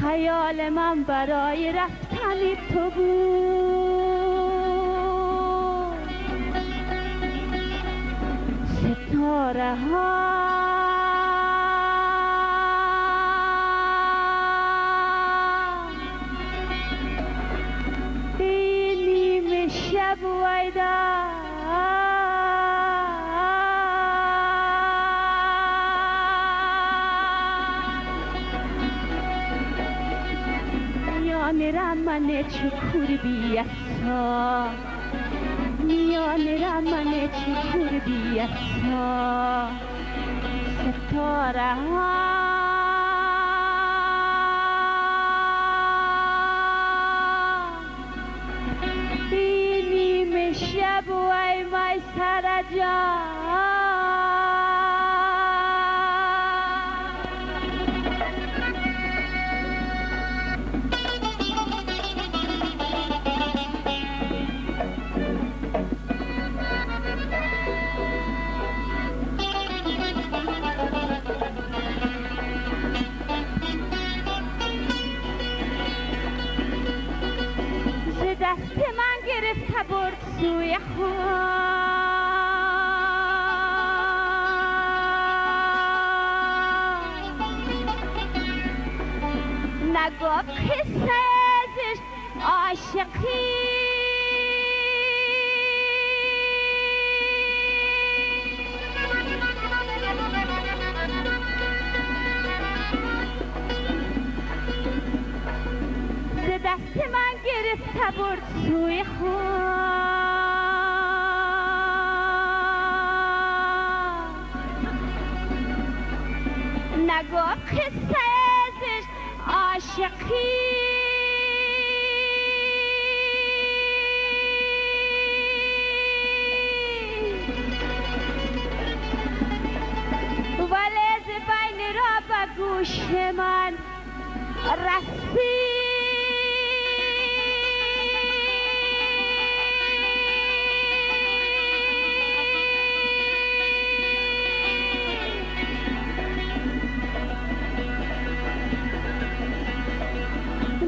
خیال من برای رفتن تو بود، ستاره ها این نیمه شب ویدا میان چکور بیاسا، میان رمن چکور بیاسا، ستاره ها این نیمه شب وای مای سر جان دست من گرفت برد سوی خود، نگفت قصه ازش عاشقی، دست من گرفت برد سوی خود، نگفت قصه ازش عاشقی، ولی از بین را به گوش من رسید،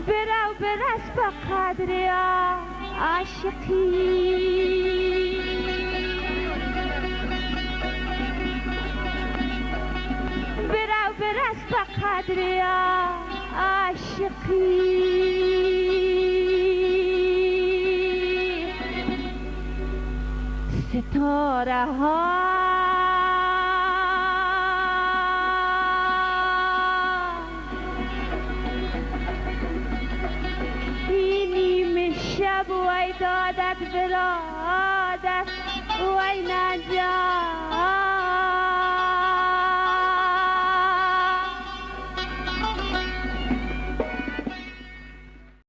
برو برس با قدر عاشقی، برو برس با قدر عاشقی، ستاره ها وای دادت برادت وای نجات